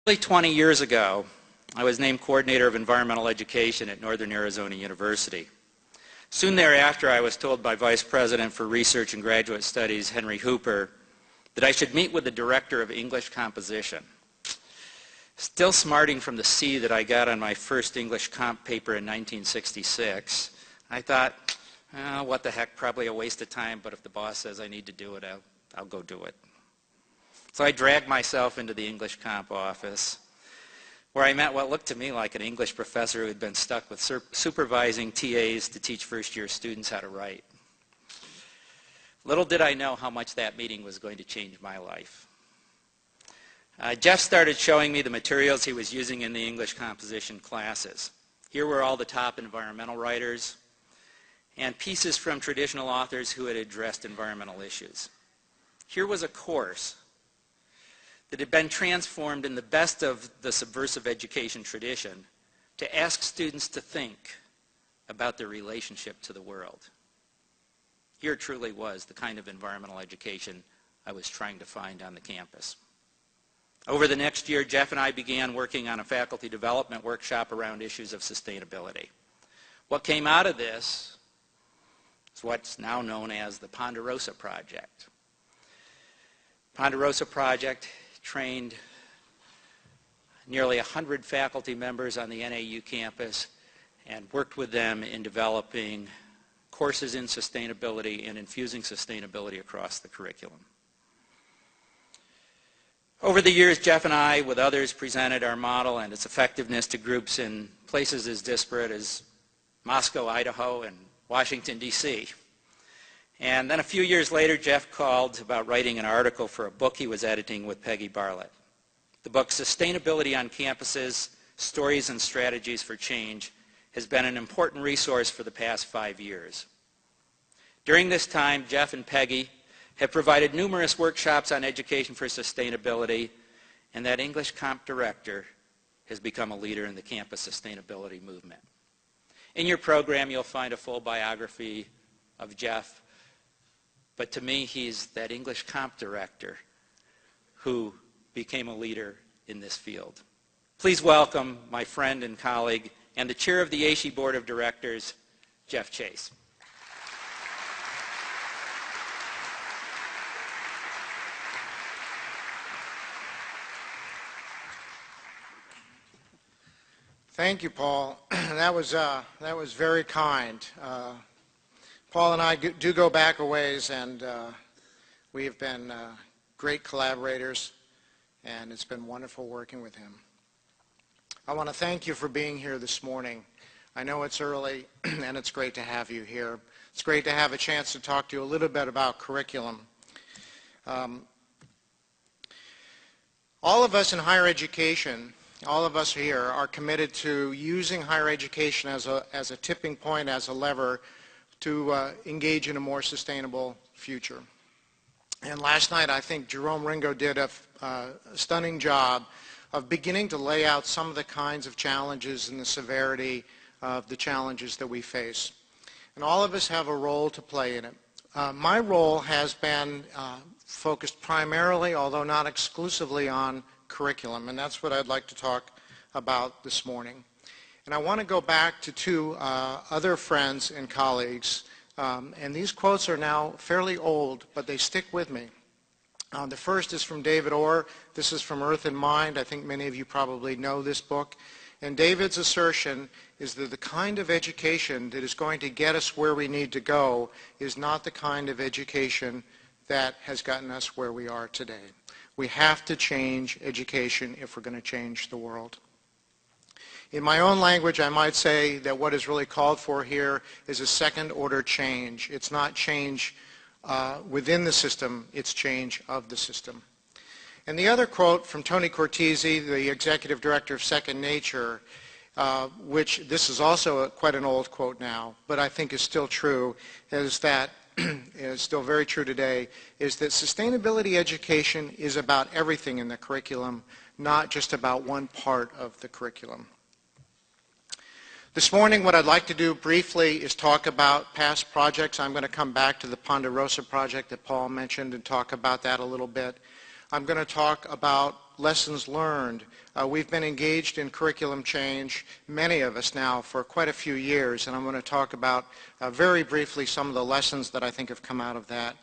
Nearly 20 years ago, I was named Coordinator of Environmental Education at Northern Arizona University. Soon thereafter, I was told by Vice President for Research and Graduate Studies, Henry Hooper, that I should meet with the Director of English Composition. Still smarting from the C that I got on my first English comp paper in 1966, I thought, oh, what the heck, probably a waste of time, but if the boss says I need to do it, I'll go do it. So I dragged myself into the English comp office, where I met what looked to me like an English professor who had been stuck with supervising TAs to teach first-year students how to write. Little did I know how much that meeting was going to change my life. Jeff started showing me the materials he was using in the English composition classes. Here were all the top environmental writers and pieces from traditional authors who had addressed environmental issues. Here was a course that had been transformed in the best of the subversive education tradition to ask students to think about their relationship to the world. Here truly was the kind of environmental education I was trying to find on the campus. Over the next year, Jeff and I began working on a faculty development workshop around issues of sustainability. What came out of this is what's now known as the Ponderosa Project. Ponderosa Project trained nearly 100 faculty members on the NAU campus and worked with them in developing courses in sustainability and infusing sustainability across the curriculum. Over the years, Jeff and I, with others, presented our model and its effectiveness to groups in places as disparate as Moscow, Idaho, and Washington, D.C. And then a few years later, Jeff called about writing an article for a book he was editing with Peggy Barlett. The book, Sustainability on Campuses, Stories and Strategies for Change, has been an important resource for the past 5 years. During this time, Jeff and Peggy have provided numerous workshops on education for sustainability, and that English comp director has become a leader in the campus sustainability movement. In your program, you'll find a full biography of Jeff, but to me, he's that English comp director who became a leader in this field. Please welcome my friend and colleague and the chair of the ASHE Board of Directors, Geoff Chase. Thank you, Paul. That was very kind. Paul and I do go back a ways, and we have been great collaborators, and it's been wonderful working with him. I want to thank you for being here this morning. I know it's early, and it's great to have you here. It's great to have a chance to talk to you a little bit about curriculum. All of us in higher education, all of us here, are committed to using higher education as a tipping point, as a lever to engage in a more sustainable future. And last night, I think Jerome Ringo did a stunning job of beginning to lay out some of the kinds of challenges and the severity of the challenges that we face. And all of us have a role to play in it. My role has been focused primarily, although not exclusively, on curriculum, and that's what I'd like to talk about this morning. And I want to go back to two other friends and colleagues, and these quotes are now fairly old, but they stick with me. The first is from David Orr. This is from Earth and Mind. I think many of you probably know this book. And David's assertion is that the kind of education that is going to get us where we need to go is not the kind of education that has gotten us where we are today. We have to change education if we're going to change the world. In my own language, I might say that what is really called for here is a second-order change. It's not change within the system, it's change of the system. And the other quote from Tony Cortese, the executive director of Second Nature, which this is also quite an old quote now, but I think is still true, is that is still very true today, is that sustainability education is about everything in the curriculum, not just about one part of the curriculum. This morning, what I'd like to do briefly is talk about past projects. I'm going to come back to the Ponderosa project that Paul mentioned and talk about that a little bit. I'm going to talk about lessons learned. We've been engaged in curriculum change, many of us now, for quite a few years, and I'm going to talk about very briefly some of the lessons that I think have come out of that.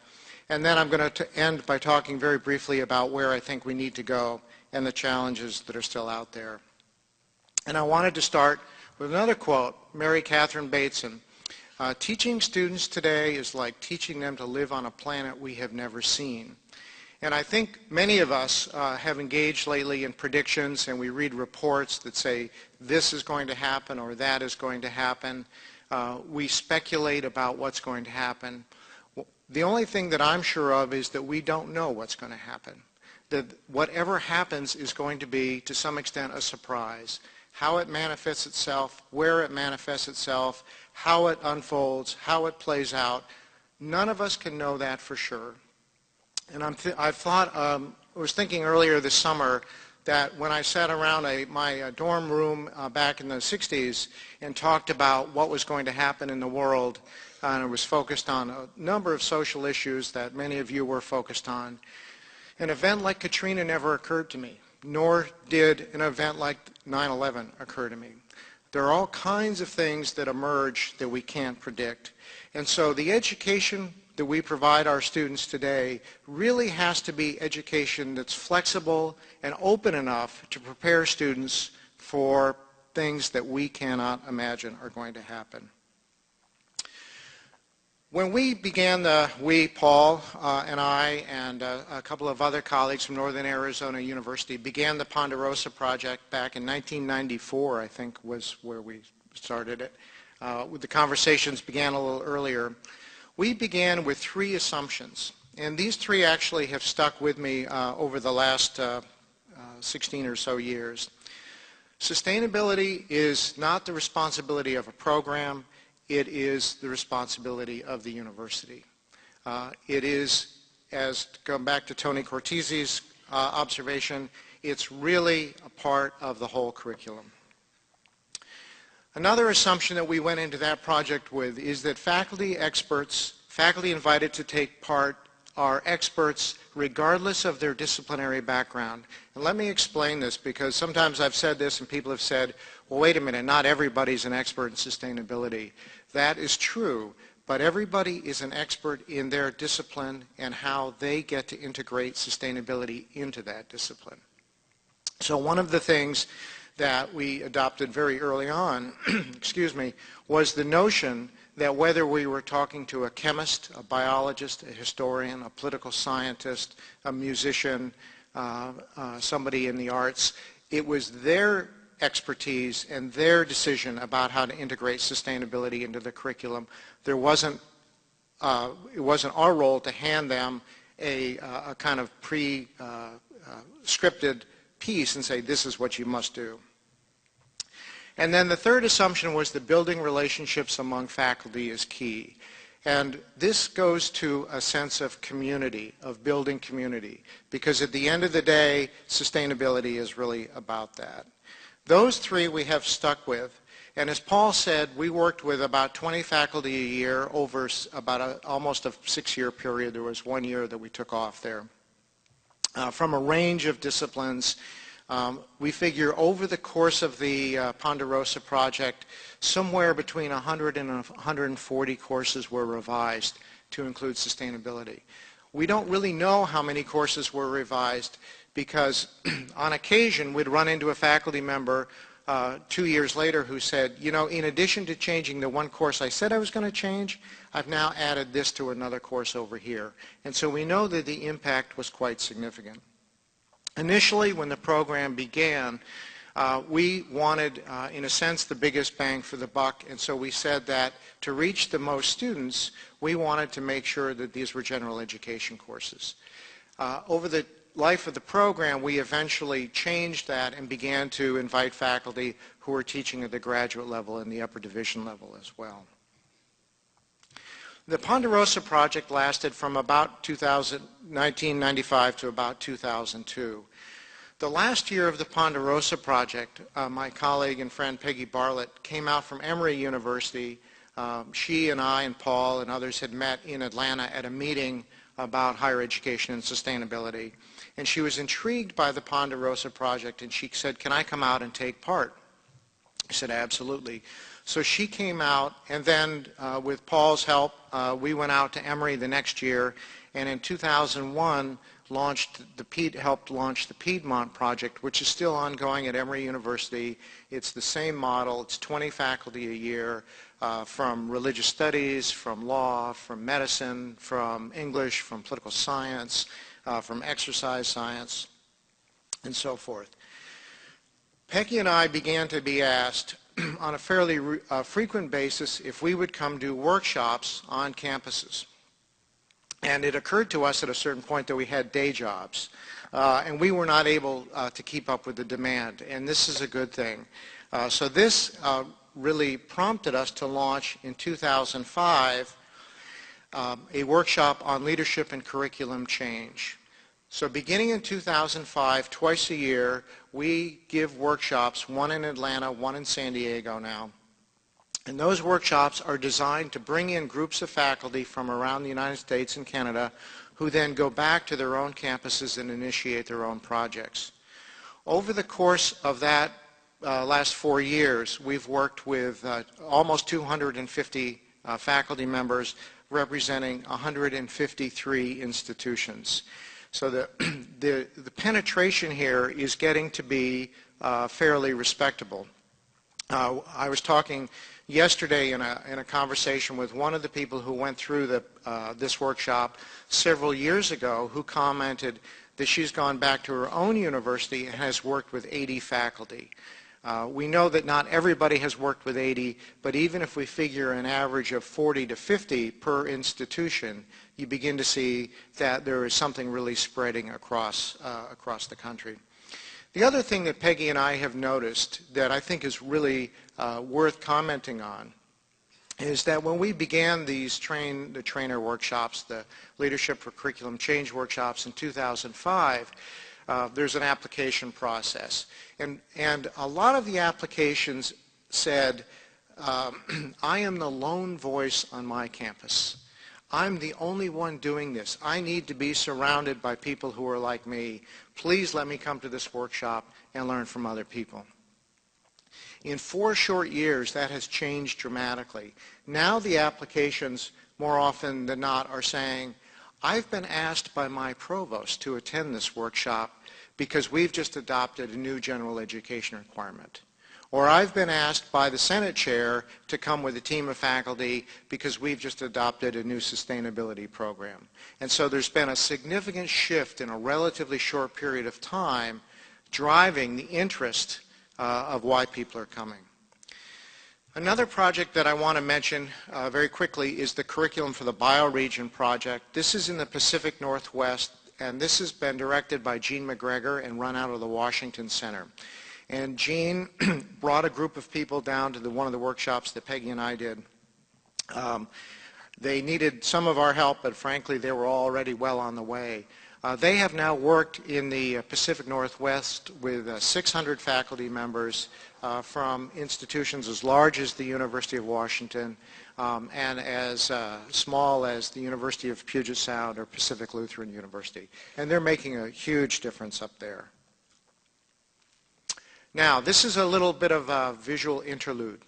And then I'm going to end by talking very briefly about where I think we need to go and the challenges that are still out there. And I wanted to start with another quote, Mary Catherine Bateson. Teaching students today is like teaching them to live on a planet we have never seen. And I think many of us have engaged lately in predictions, and we read reports that say this is going to happen or that is going to happen. We speculate about what's going to happen. The only thing that I'm sure of is that we don't know what's going to happen. That whatever happens is going to be, to some extent, a surprise. How it manifests itself, where it manifests itself, how it unfolds, how it plays out, none of us can know that for sure. And I was thinking earlier this summer that when I sat around my dorm room back in the 60s and talked about what was going to happen in the world, and it was focused on a number of social issues that many of you were focused on, an event like Katrina never occurred to me, nor did an event like 9/11 occur to me. There are all kinds of things that emerge that we can't predict. And so the education that we provide our students today really has to be education that's flexible and open enough to prepare students for things that we cannot imagine are going to happen. When we began Paul and I and a couple of other colleagues from Northern Arizona University began the Ponderosa Project back in 1994, I think was where we started it. The conversations began a little earlier. We began with three assumptions, and these three actually have stuck with me over the last 16 or so years. Sustainability is not the responsibility of a program. It is the responsibility of the university. It is, as to come back to Tony Cortese's observation, it's really a part of the whole curriculum. Another assumption that we went into that project with is that faculty invited to take part are experts regardless of their disciplinary background. And let me explain this, because sometimes I've said this and people have said, well, wait a minute, not everybody's an expert in sustainability. That is true, but everybody is an expert in their discipline and how they get to integrate sustainability into that discipline. So one of the things that we adopted very early on, excuse me, was the notion that whether we were talking to a chemist, a biologist, a historian, a political scientist, a musician, somebody in the arts, it was their expertise and their decision about how to integrate sustainability into the curriculum. It wasn't our role to hand them a kind of pre-scripted piece and say, this is what you must do. And then the third assumption was that building relationships among faculty is key. And this goes to a sense of community, of building community, because at the end of the day, sustainability is really about that. Those three we have stuck with. And as Paul said, we worked with about 20 faculty a year over about almost a 6-year period. There was 1 year that we took off there. From a range of disciplines. We figure over the course of the Ponderosa project, somewhere between 100 and 140 courses were revised to include sustainability. We don't really know how many courses were revised because on occasion we'd run into a faculty member 2 years later who said, you know, in addition to changing the one course I said I was going to change, I've now added this to another course over here. And so we know that the impact was quite significant. Initially, when the program began, we wanted, in a sense, the biggest bang for the buck, and so we said that to reach the most students, we wanted to make sure that these were general education courses. Over the life of the program, we eventually changed that and began to invite faculty who were teaching at the graduate level and the upper division level as well. The Ponderosa project lasted from about 1995 to about 2002. The last year of the Ponderosa project, my colleague and friend Peggy Bartlett came out from Emory University. She and I and Paul and others had met in Atlanta at a meeting about higher education and sustainability. And she was intrigued by the Ponderosa project, and she said, "Can I come out and take part?" I said, "Absolutely." So she came out, and then with Paul's help, we went out to Emory the next year, and in 2001 helped launch the Piedmont project, which is still ongoing at Emory University. It's the same model. It's 20 faculty a year from religious studies, from law, from medicine, from English, from political science, from exercise science, and so forth. Peggy and I began to be asked on a fairly frequent basis if we would come do workshops on campuses. And it occurred to us at a certain point that we had day jobs, and we were not able to keep up with the demand, and this is a good thing. So this really prompted us to launch in 2005 a workshop on leadership and curriculum change. So beginning in 2005, twice a year, we give workshops, one in Atlanta, one in San Diego now. And those workshops are designed to bring in groups of faculty from around the United States and Canada who then go back to their own campuses and initiate their own projects. Over the course of that last 4 years, we've worked with almost 250 faculty members representing 153 institutions. So the penetration here is getting to be fairly respectable. I was talking yesterday in a conversation with one of the people who went through this workshop several years ago, who commented that she's gone back to her own university and has worked with 80 faculty. We know that not everybody has worked with 80, but even if we figure an average of 40 to 50 per institution, you begin to see that there is something really spreading across the country. The other thing that Peggy and I have noticed that I think is really worth commenting on is that when we began these the trainer workshops, the Leadership for Curriculum Change workshops in 2005, there's an application process. And a lot of the applications said, I am the lone voice on my campus. I'm the only one doing this. I need to be surrounded by people who are like me. Please let me come to this workshop and learn from other people. In 4 short years, that has changed dramatically. Now the applications, more often than not, are saying, I've been asked by my provost to attend this workshop because we've just adopted a new general education requirement. Or I've been asked by the Senate chair to come with a team of faculty because we've just adopted a new sustainability program. And so there's been a significant shift in a relatively short period of time driving the interest of why people are coming. Another project that I want to mention very quickly is the Curriculum for the Bioregion project. This is in the Pacific Northwest, and this has been directed by Jean McGregor and run out of the Washington Center. And Jean brought a group of people down to one of the workshops that Peggy and I did. They needed some of our help, but frankly, they were already well on the way. They have now worked in the Pacific Northwest with 600 faculty members from institutions as large as the University of Washington and as small as the University of Puget Sound or Pacific Lutheran University. And they're making a huge difference up there. Now, this is a little bit of a visual interlude.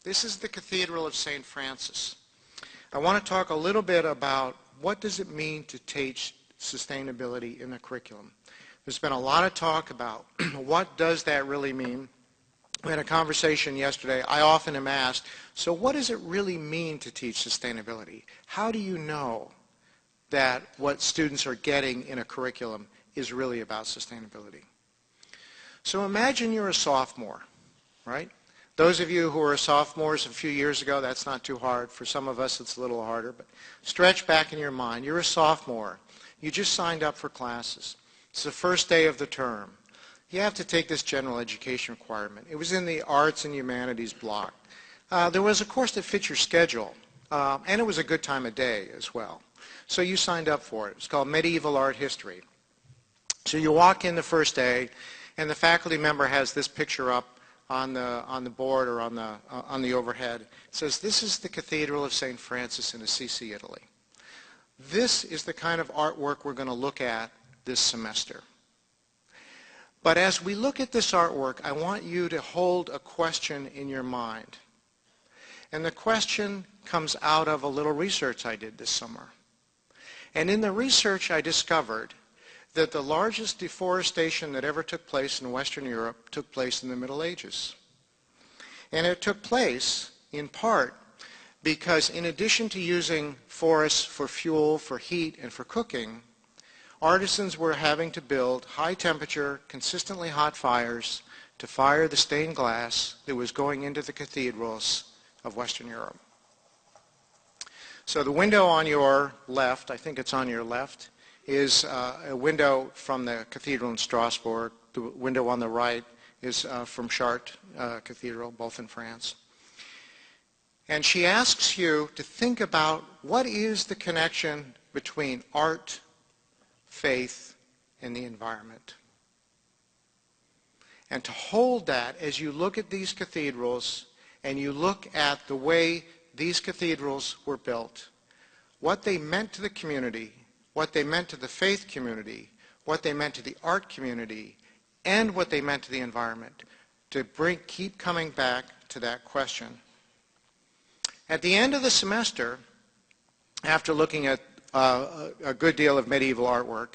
This is the Cathedral of St. Francis. I want to talk a little bit about what does it mean to teach sustainability in the curriculum. There's been a lot of talk about what does that really mean. We had a conversation yesterday. I often am asked, so what does it really mean to teach sustainability? How do you know that what students are getting in a curriculum is really about sustainability? So imagine you're a sophomore, right? Those of you who were sophomores a few years ago, that's not too hard. For some of us, it's a little harder. But stretch back in your mind. You're a sophomore. You just signed up for classes. It's the first day of the term. You have to take this general education requirement. It was in the arts and humanities block. There was a course that fit your schedule, and it was a good time of day as well. So you signed up for it. It's called Medieval Art History. So you walk in the first day, and the faculty member has this picture up on the board or on the overhead. It says, this is the Cathedral of St. Francis in Assisi, Italy. This is the kind of artwork we're going to look at this semester. But as we look at this artwork, I want you to hold a question in your mind. And the question comes out of a little research I did this summer. And in the research I discovered that the largest deforestation that ever took place in Western Europe took place in the Middle Ages. And it took place in part because in addition to using forests for fuel, for heat, and for cooking, artisans were having to build high-temperature, consistently hot fires to fire the stained glass that was going into the cathedrals of Western Europe. So the window on your left, I think it's on your left, is a window from the cathedral in Strasbourg. The window on the right is from Chartres Cathedral, both in France. And she asks you to think about what is the connection between art, faith, and the environment. And to hold that as you look at these cathedrals and you look at the way these cathedrals were built, what they meant to the community, what they meant to the faith community, what they meant to the art community, and what they meant to the environment, to keep coming back to that question. At the end of the semester, after looking at a good deal of medieval artwork,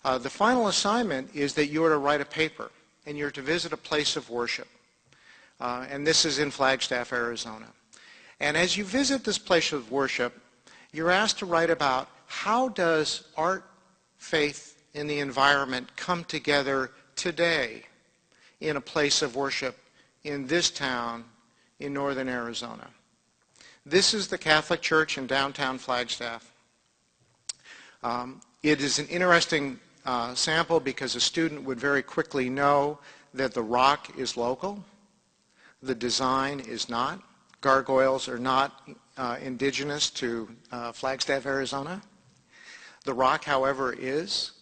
the final assignment is that you are to write a paper, and you're to visit a place of worship. And this is in Flagstaff, Arizona. And as you visit this place of worship, you're asked to write about how does art, faith, and the environment come together today in a place of worship in this town in northern Arizona. This is the Catholic Church in downtown Flagstaff. It is an interesting sample because a student would very quickly know that the rock is local, the design is not. Gargoyles are not indigenous to Flagstaff, Arizona. The rock, however, is.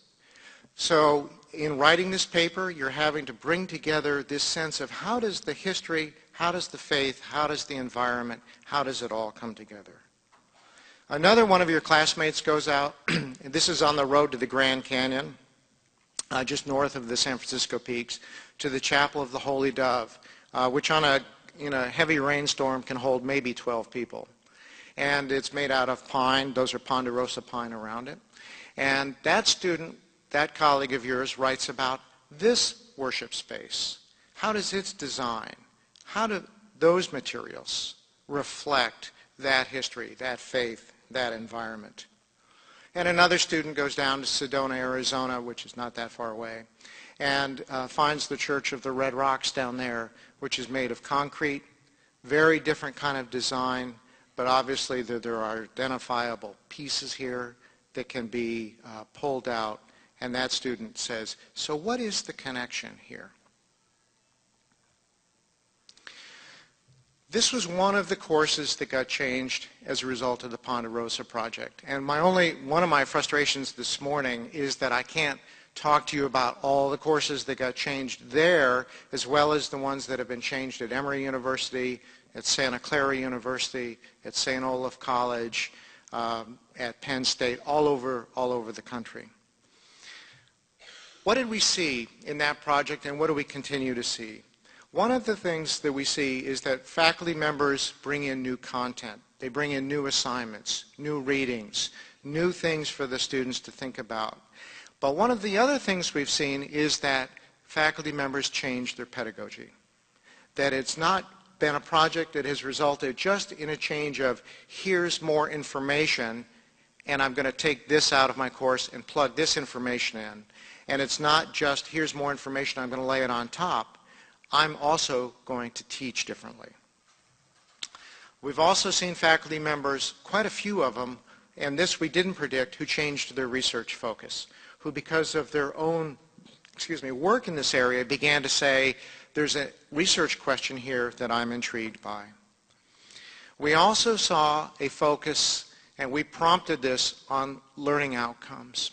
So in writing this paper, you're having to bring together this sense of how does the history, how does the faith, how does the environment, how does it all come together? Another one of your classmates goes out, and this is on the road to the Grand Canyon, just north of the San Francisco Peaks, to the Chapel of the Holy Dove, which on a heavy rainstorm can hold maybe 12 people. And it's made out of pine. Those are ponderosa pine around it. And that student, that colleague of yours, writes about this worship space. How does its design, how do those materials reflect that history, that faith, that environment? And another student goes down to Sedona, Arizona, which is not that far away, and finds the Church of the Red Rocks down there, which is made of concrete, very different kind of design, but obviously there are identifiable pieces here that can be pulled out. And that student says, so what is the connection here? This was one of the courses that got changed as a result of the Ponderosa project. And one of my frustrations this morning is that I can't talk to you about all the courses that got changed there, as well as the ones that have been changed at Emory University, at Santa Clara University, at St. Olaf College, at Penn State, all over the country. What did we see in that project, and what do we continue to see? One of the things that we see is that faculty members bring in new content. They bring in new assignments, new readings, new things for the students to think about. But one of the other things we've seen is that faculty members change their pedagogy. That it's not been a project that has resulted just in a change of here's more information and I'm going to take this out of my course and plug this information in. And it's not just here's more information, I'm going to lay it on top. I'm also going to teach differently. We've also seen faculty members, quite a few of them, and this we didn't predict, who changed their research focus, who because of their own work in this area began to say, there's a research question here that I'm intrigued by. We also saw a focus, and we prompted this, on learning outcomes.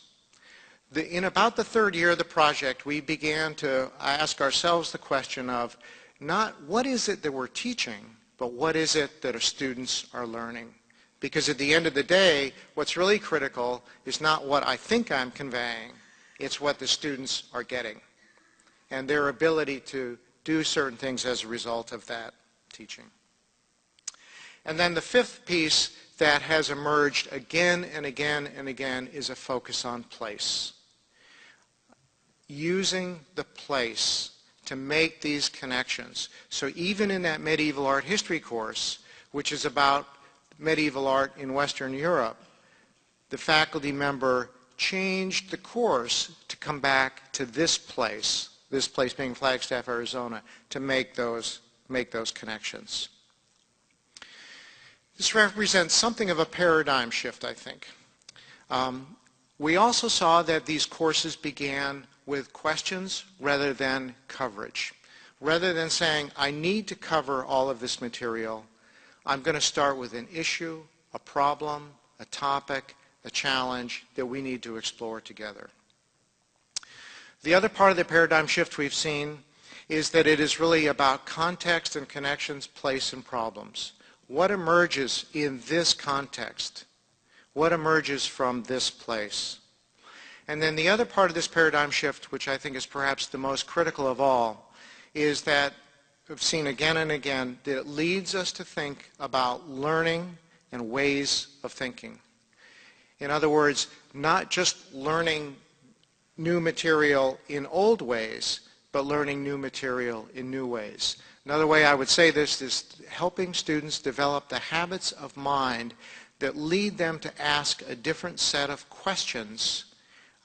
In about the third year of the project, we began to ask ourselves the question of not what is it that we're teaching, but what is it that our students are learning? Because at the end of the day, what's really critical is not what I think I'm conveying, It's what the students are getting and their ability to do certain things as a result of that teaching. And then the fifth piece that has emerged again and again and again is a focus on place. Using the place to make these connections. So even in that medieval art history course, which is about medieval art in Western Europe, the faculty member changed the course to come back to this place being Flagstaff, Arizona, to make those connections. This represents something of a paradigm shift, I think. We also saw that these courses began with questions rather than coverage. Rather than saying, I need to cover all of this material, I'm going to start with an issue, a problem, a topic, a challenge that we need to explore together. The other part of the paradigm shift we've seen is that it is really about context and connections, place and problems. What emerges in this context? What emerges from this place? And then the other part of this paradigm shift, which I think is perhaps the most critical of all, is that we've seen again and again that it leads us to think about learning and ways of thinking. In other words, not just learning new material in old ways, but learning new material in new ways. Another way I would say this is helping students develop the habits of mind that lead them to ask a different set of questions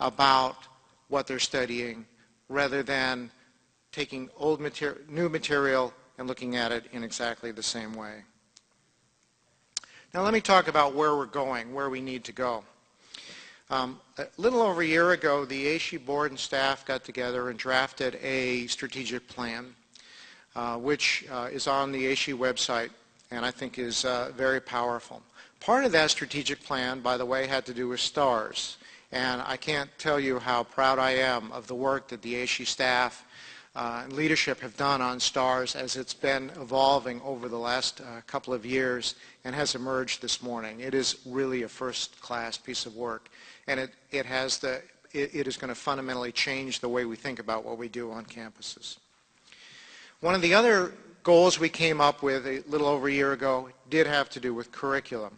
about what they're studying rather than taking new material and looking at it in exactly the same way. Now let me talk about where we're going, where we need to go. A little over a year ago, the AISHE board and staff got together and drafted a strategic plan, which is on the AISHE website and I think is very powerful. Part of that strategic plan, by the way, had to do with STARS. And I can't tell you how proud I am of the work that the AISHE staff and leadership have done on STARS as it's been evolving over the last couple of years and has emerged this morning. It is really a first-class piece of work, and it is going to fundamentally change the way we think about what we do on campuses. One of the other goals we came up with a little over a year ago did have to do with curriculum,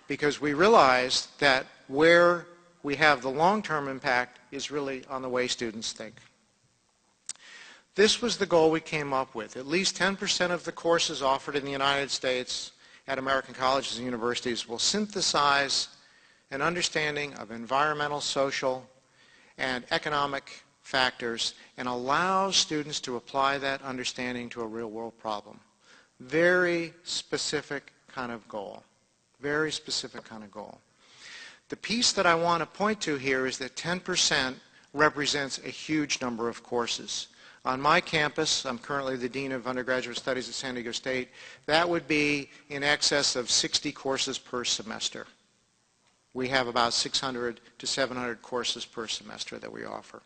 because we realized that where we have the long-term impact is really on the way students think. This was the goal we came up with. At least 10% of the courses offered in the United States at American colleges and universities will synthesize an understanding of environmental, social, and economic factors and allow students to apply that understanding to a real-world problem. Very specific kind of goal. Very specific kind of goal. The piece that I want to point to here is that 10% represents a huge number of courses. On my campus, I'm currently the Dean of Undergraduate Studies at San Diego State, that would be in excess of 60 courses per semester. We have about 600 to 700 courses per semester that we offer.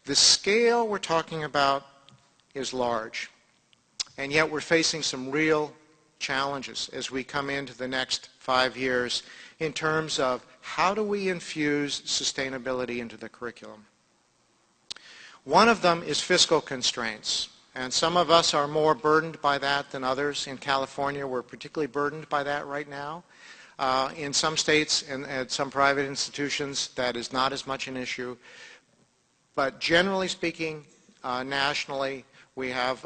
The scale we're talking about is large, and yet we're facing some real challenges as we come into the next 5 years in terms of how do we infuse sustainability into the curriculum. One of them is fiscal constraints, and some of us are more burdened by that than others. In California, we're particularly burdened by that right now. In some states and at some private institutions, that is not as much an issue. But generally speaking, nationally, we have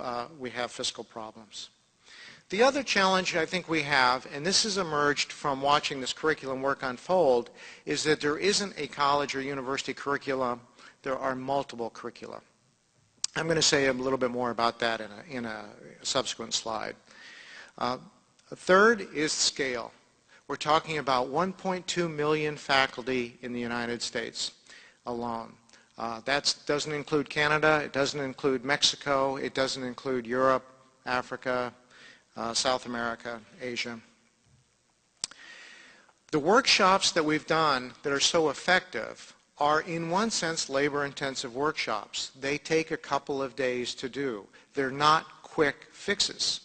fiscal problems. The other challenge I think we have, and this has emerged from watching this curriculum work unfold, is that there isn't a college or university curriculum. There are multiple curricula. I'm going to say a little bit more about that in a subsequent slide. A third is scale. We're talking about 1.2 million faculty in the United States alone. That doesn't include Canada, it doesn't include Mexico, it doesn't include Europe, Africa, South America, Asia. The workshops that we've done that are so effective are in one sense labor-intensive workshops. They take a couple of days to do. They're not quick fixes.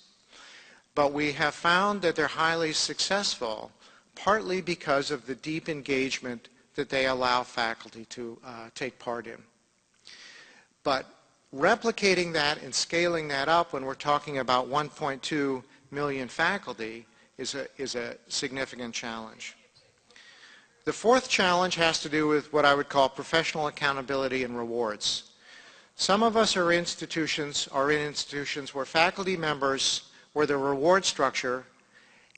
But we have found that they're highly successful, partly because of the deep engagement that they allow faculty to take part in. But replicating that and scaling that up when we're talking about 1.2 million faculty is a significant challenge. The fourth challenge has to do with what I would call professional accountability and rewards. Some of us are in institutions where faculty members, where the reward structure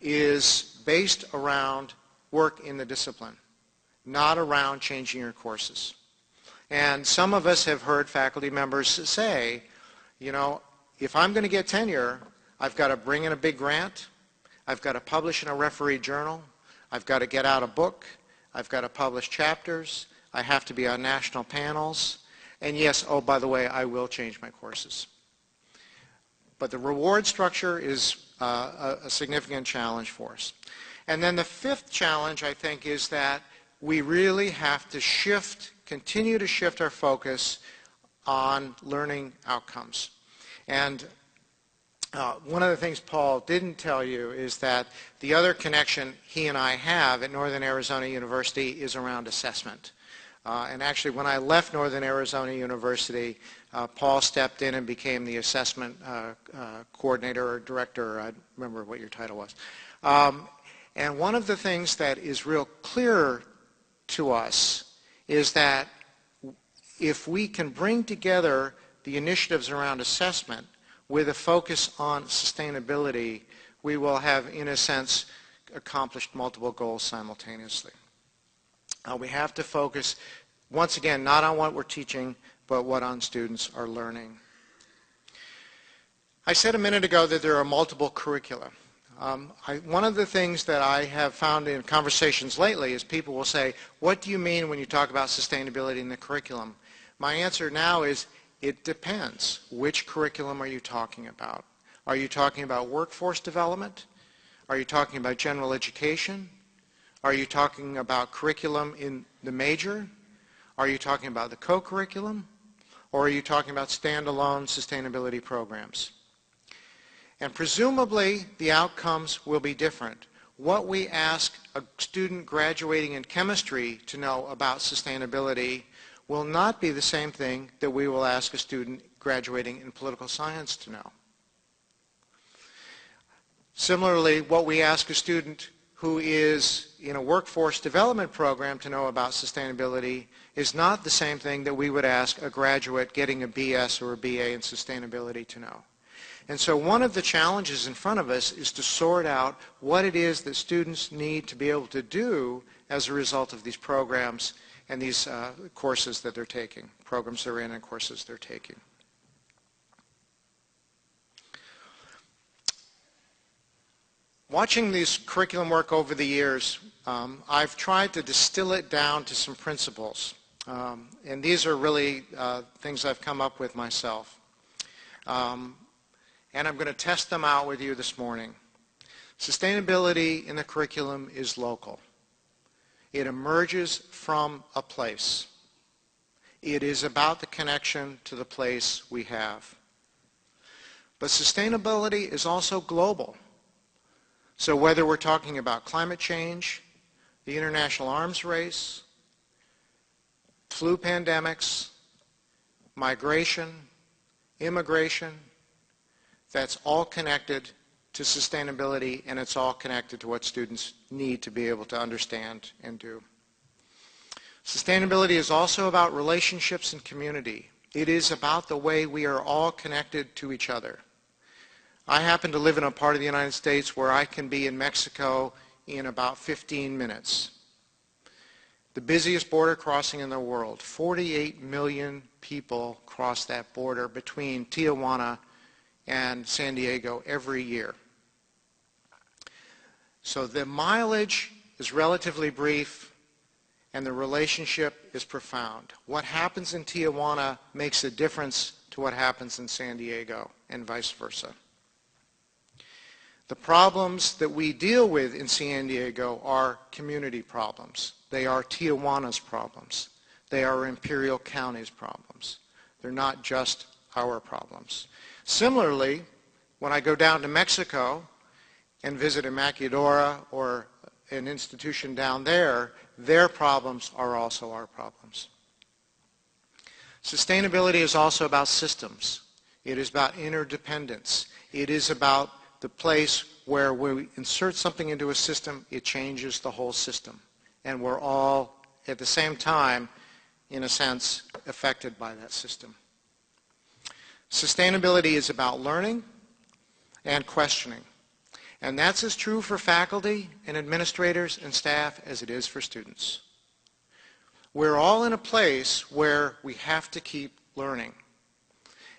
is based around work in the discipline, not around changing your courses. And some of us have heard faculty members say, you know, if I'm going to get tenure, I've got to bring in a big grant, I've got to publish in a refereed journal, I've got to get out a book, I've got to publish chapters, I have to be on national panels, and yes, oh, by the way, I will change my courses. But the reward structure is a significant challenge for us. And then the fifth challenge, I think, is that we really have to continue to shift our focus on learning outcomes. And one of the things Paul didn't tell you is that the other connection he and I have at Northern Arizona University is around assessment. And actually, when I left Northern Arizona University, Paul stepped in and became the assessment coordinator or director. I don't remember what your title was. And one of the things that is real clear to us is that if we can bring together the initiatives around assessment with a focus on sustainability, we will have, in a sense, accomplished multiple goals simultaneously. We have to focus, once again, not on what we're teaching, but what on students are learning. I said a minute ago that there are multiple curricula. One of the things that I have found in conversations lately is people will say, what do you mean when you talk about sustainability in the curriculum? My answer now is, it depends. Which curriculum are you talking about? Are you talking about workforce development? Are you talking about general education? Are you talking about curriculum in the major? Are you talking about the co-curriculum? Or are you talking about standalone sustainability programs? And presumably, the outcomes will be different. What we ask a student graduating in chemistry to know about sustainability will not be the same thing that we will ask a student graduating in political science to know. Similarly, what we ask a student who is in a workforce development program to know about sustainability is not the same thing that we would ask a graduate getting a BS or a BA in sustainability to know. And so one of the challenges in front of us is to sort out what it is that students need to be able to do as a result of these programs and these courses that they're taking, programs they're in and courses they're taking. Watching this curriculum work over the years, I've tried to distill it down to some principles. And these are really things I've come up with myself. And I'm going to test them out with you this morning. Sustainability in the curriculum is local. It emerges from a place. It is about the connection to the place we have. But sustainability is also global. So whether we're talking about climate change, the international arms race, flu pandemics, migration, immigration, that's all connected to sustainability, and it's all connected to what students need to be able to understand and do. Sustainability is also about relationships and community. It is about the way we are all connected to each other. I happen to live in a part of the United States where I can be in Mexico in about 15 minutes. The busiest border crossing in the world. 48 million people cross that border between Tijuana and San Diego every year. So the mileage is relatively brief and the relationship is profound. What happens in Tijuana makes a difference to what happens in San Diego and vice versa. The problems that we deal with in San Diego are community problems. They are Tijuana's problems. They are Imperial County's problems. They're not just our problems. Similarly, when I go down to Mexico and visit a maquiladora or an institution down there, their problems are also our problems. Sustainability is also about systems. It is about interdependence. It is about the place where we insert something into a system, it changes the whole system. And we're all, at the same time, in a sense, affected by that system. Sustainability is about learning and questioning. And that's as true for faculty and administrators and staff as it is for students. We're all in a place where we have to keep learning.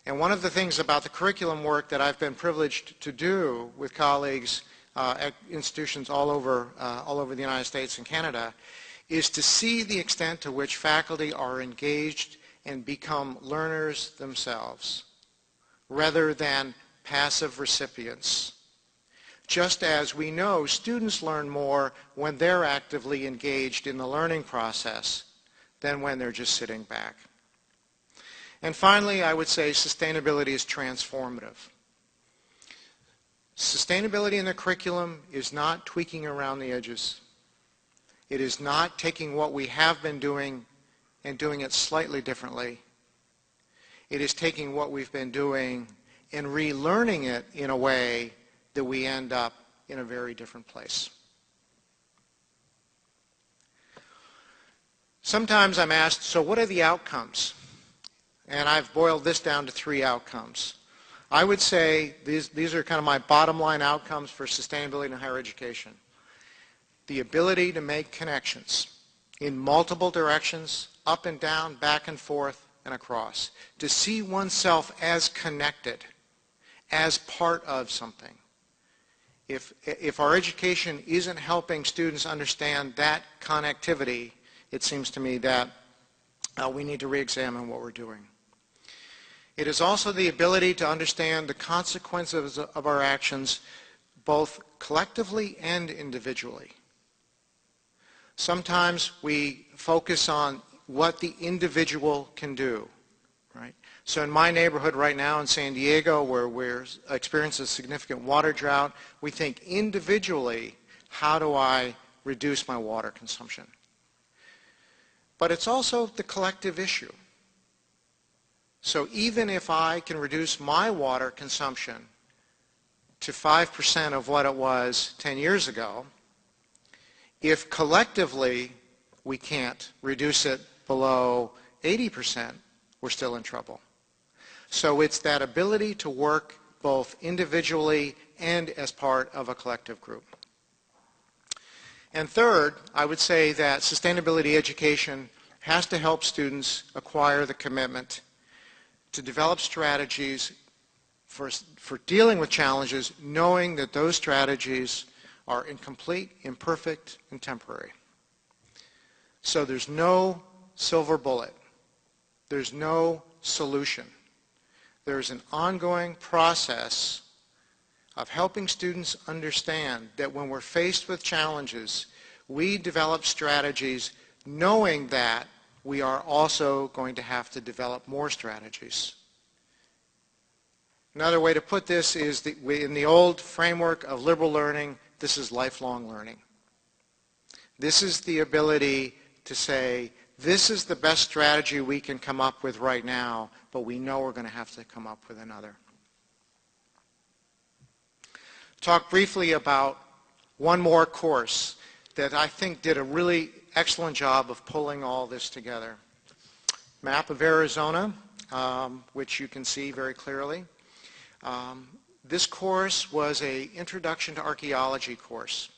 And one of the things about the curriculum work that I've been privileged to do with colleagues at institutions all over the United States and Canada is to see the extent to which faculty are engaged and become learners themselves, rather than passive recipients. Just as we know students learn more when they're actively engaged in the learning process than when they're just sitting back. And finally, I would say sustainability is transformative. Sustainability in the curriculum is not tweaking around the edges. It is not taking what we have been doing and doing it slightly differently. It is taking what we've been doing and relearning it in a way that we end up in a very different place. Sometimes I'm asked, so what are the outcomes? And I've boiled this down to 3 outcomes. I would say these are kind of my bottom line outcomes for sustainability in higher education. The ability to make connections in multiple directions, up and down, back and forth, and across. To see oneself as connected, as part of something. If our education isn't helping students understand that connectivity, it seems to me that we need to re-examine what we're doing. It is also the ability to understand the consequences of our actions both collectively and individually. Sometimes we focus on what the individual can do, right? So in my neighborhood right now in San Diego, where we're experiencing a significant water drought, we think individually, how do I reduce my water consumption? But it's also the collective issue. So even if I can reduce my water consumption to 5% of what it was 10 years ago, if collectively we can't reduce it below 80%, we're still in trouble. So it's that ability to work both individually and as part of a collective group. And third, I would say that sustainability education has to help students acquire the commitment to develop strategies for dealing with challenges, knowing that those strategies are incomplete, imperfect, and temporary. So there's no silver bullet. There's no solution. There's an ongoing process of helping students understand that when we're faced with challenges, we develop strategies knowing that we are also going to have to develop more strategies. Another way to put this is that in the old framework of liberal learning, this is lifelong learning. This is the ability to say, this is the best strategy we can come up with right now, but we know we're going to have to come up with another. Talk briefly about one more course that I think did a really excellent job of pulling all this together. Map of Arizona, which you can see very clearly. This course was an Introduction to Archaeology course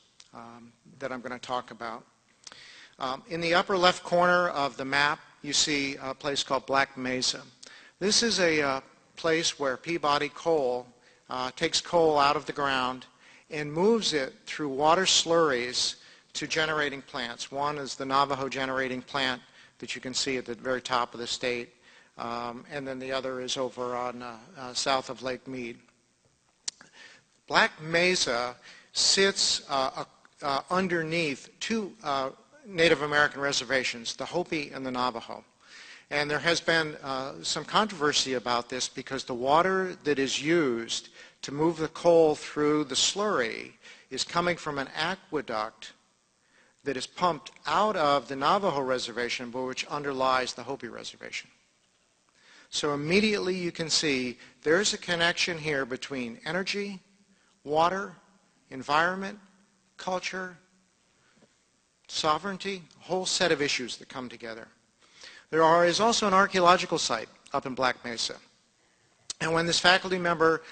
that I'm going to talk about. In the upper left corner of the map, you see a place called Black Mesa. This is a place where Peabody Coal takes coal out of the ground and moves it through water slurries to generating plants. One is the Navajo generating plant that you can see at the very top of the state, and then the other is over on south of Lake Mead. Black Mesa sits underneath 2 Native American reservations, the Hopi and the Navajo. And there has been some controversy about this because the water that is used to move the coal through the slurry is coming from an aqueduct that is pumped out of the Navajo reservation, but which underlies the Hopi reservation. So immediately you can see there's a connection here between energy, water, environment, culture, sovereignty, a whole set of issues that come together. There is also an archaeological site up in Black Mesa. And when this faculty member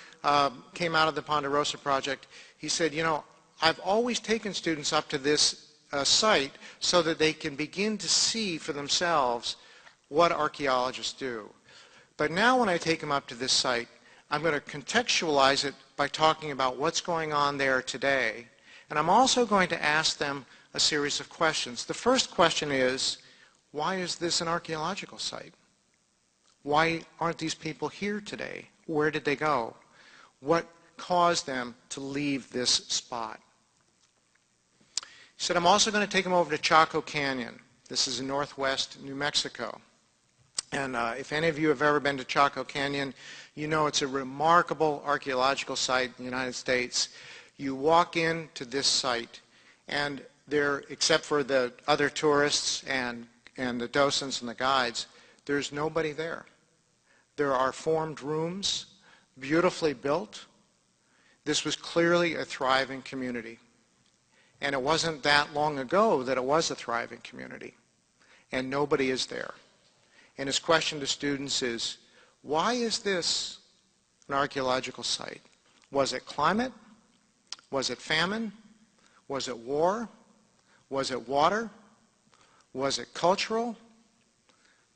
came out of the Ponderosa project, he said, you know, I've always taken students up to this site so that they can begin to see for themselves what archaeologists do. But now when I take them up to this site, I'm going to contextualize it by talking about what's going on there today. And I'm also going to ask them a series of questions. The first question is, why is this an archaeological site? Why aren't these people here today? Where did they go? What caused them to leave this spot? He said, I'm also going to take them over to Chaco Canyon. This is in northwest New Mexico. And if any of you have ever been to Chaco Canyon, you know it's a remarkable archaeological site in the United States. You walk into this site, and there, except for the other tourists and the docents and the guides, there's nobody there. There are formed rooms, beautifully built. This was clearly a thriving community. And it wasn't that long ago that it was a thriving community. And nobody is there. And his question to students is, why is this an archaeological site? Was it climate? Was it famine? Was it war? Was it water? Was it cultural?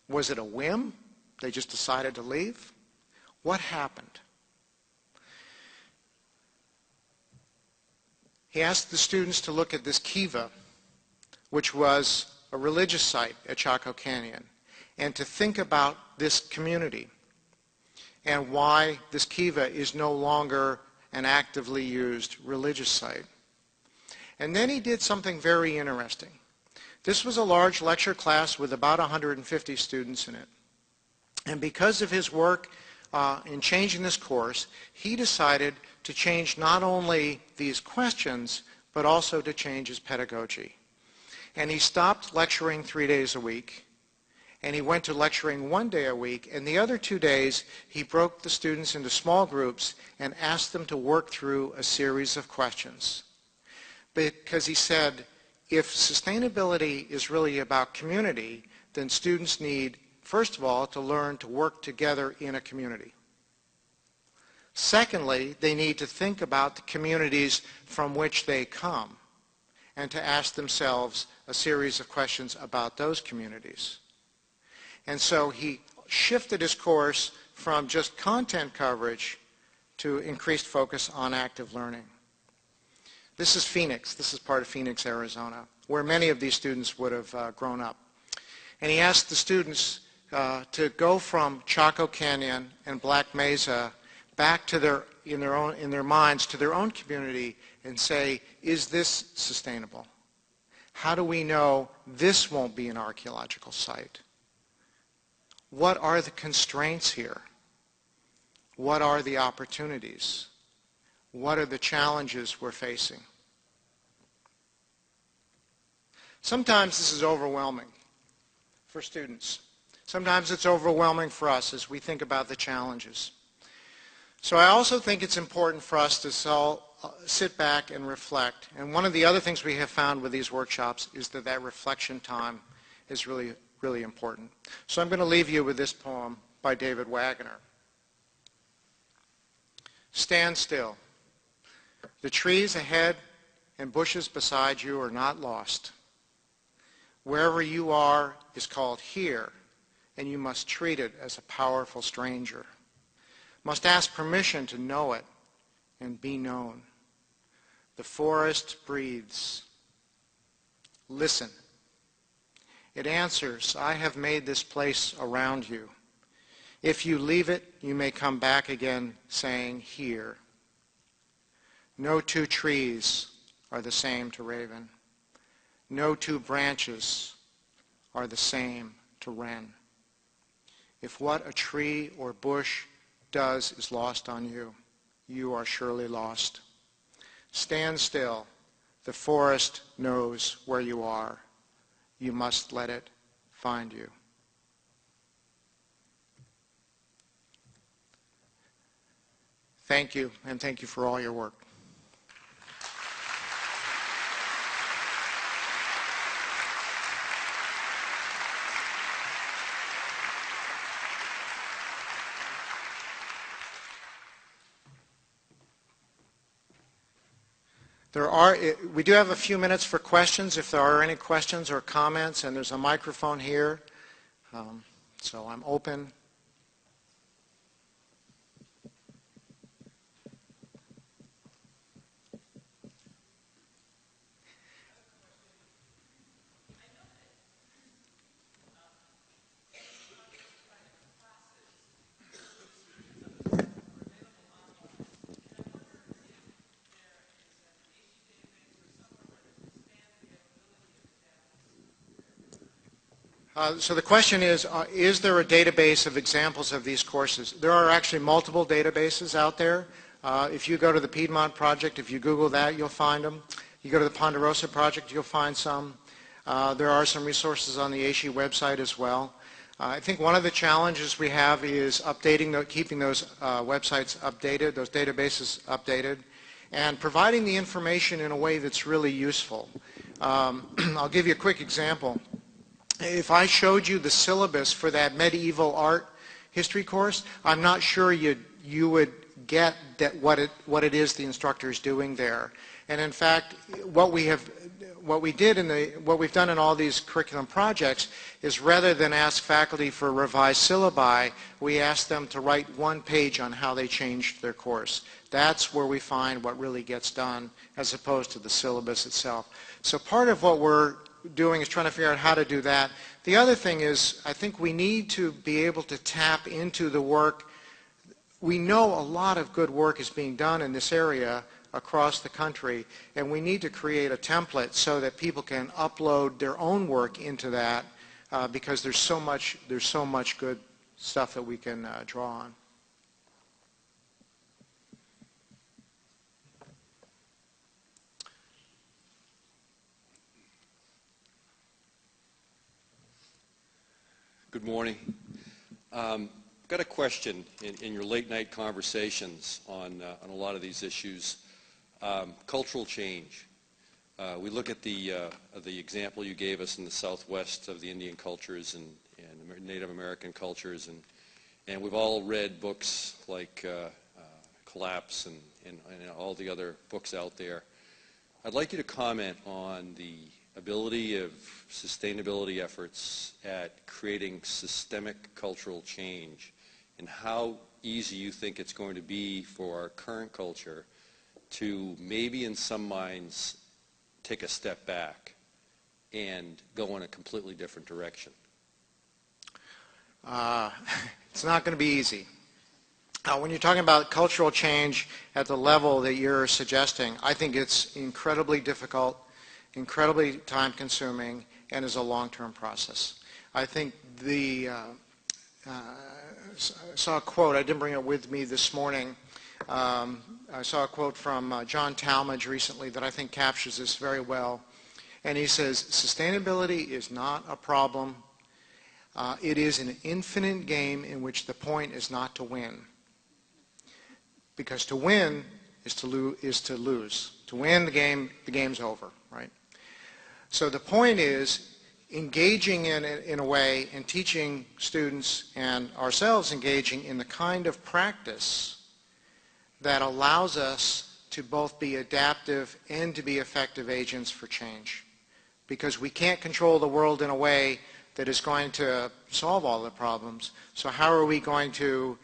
Was it a whim? They just decided to leave? What happened? He asked the students to look at this kiva, which was a religious site at Chaco Canyon, and to think about this community and why this kiva is no longer an actively used religious site. And then he did something very interesting. This was a large lecture class with about 150 students in it. And because of his work in changing this course, he decided to change not only these questions, but also to change his pedagogy. And he stopped lecturing 3 days a week, and he went to lecturing 1 day a week, and the other 2 days he broke the students into small groups and asked them to work through a series of questions. Because he said, if sustainability is really about community, then students need, first of all, to learn to work together in a community. Secondly, they need to think about the communities from which they come and to ask themselves a series of questions about those communities. And so he shifted his course from just content coverage to increased focus on active learning. This is Phoenix. This is part of Phoenix, Arizona, where many of these students would have grown up. And he asked the students to go from Chaco Canyon and Black Mesa back to in their minds to their own community and say, is this sustainable? How do we know this won't be an archaeological site? What are the constraints here? What are the opportunities? What are the challenges we're facing? Sometimes this is overwhelming for students. Sometimes it's overwhelming for us as we think about the challenges. So I also think it's important for us to sit back and reflect. And one of the other things we have found with these workshops is that reflection time is really, really important. So I'm going to leave you with this poem by David Wagner. Stand still. The trees ahead and bushes beside you are not lost. Wherever you are is called here, and you must treat it as a powerful stranger. Must ask permission to know it and be known. The forest breathes. Listen. It answers, I have made this place around you. If you leave it, you may come back again saying, here. No two trees are the same to Raven. No two branches are the same to Wren. If what a tree or bush does is lost on you, you are surely lost. Stand still. The The forest knows where you are. You must let it find you. Thank you, and thank you for all your work. We do have a few minutes for questions if there are any questions or comments, and there's a microphone here, so I'm open. So the question is there a database of examples of these courses? There are actually multiple databases out there. If you go to the Piedmont Project, if you Google that, you'll find them. You go to the Ponderosa Project, you'll find some. There are some resources on the ASHE website as well. I think one of the challenges we have is keeping those websites updated, those databases updated, and providing the information in a way that's really useful. I'll give you a quick example. If I showed you the syllabus for that medieval art history course, I'm not sure you would get that what it is the instructor is doing there. And in fact, what we've done in all these curriculum projects is rather than ask faculty for revised syllabi, we ask them to write one page on how they changed their course. That's where we find what really gets done as opposed to the syllabus itself. So part of what we're doing is trying to figure out how to do that. The other thing is I think we need to be able to tap into the work. We know a lot of good work is being done in this area across the country, and we need to create a template so that people can upload their own work into that because there's so much good stuff that we can draw on. Good morning. Got a question in your late night conversations on a lot of these issues. Cultural change. We look at the example you gave us in the Southwest of the Indian cultures and Native American cultures, and we've all read books like Collapse and all the other books out there. I'd like you to comment on the ability of sustainability efforts at creating systemic cultural change and how easy you think it's going to be for our current culture to maybe in some minds take a step back and go in a completely different direction. It's not going to be easy. When you're talking about cultural change at the level that you're suggesting, I think it's incredibly difficult, incredibly time-consuming, and is a long-term process. I think I saw a quote, I didn't bring it with me this morning. I saw a quote from John Talmadge recently that I think captures this very well. And he says, sustainability is not a problem. It is an infinite game in which the point is not to win. Because to win is to lose. To win the game's over, right? So the point is engaging in a way and teaching students and ourselves engaging in the kind of practice that allows us to both be adaptive and to be effective agents for change. Because we can't control the world in a way that is going to solve all the problems. So how are we going to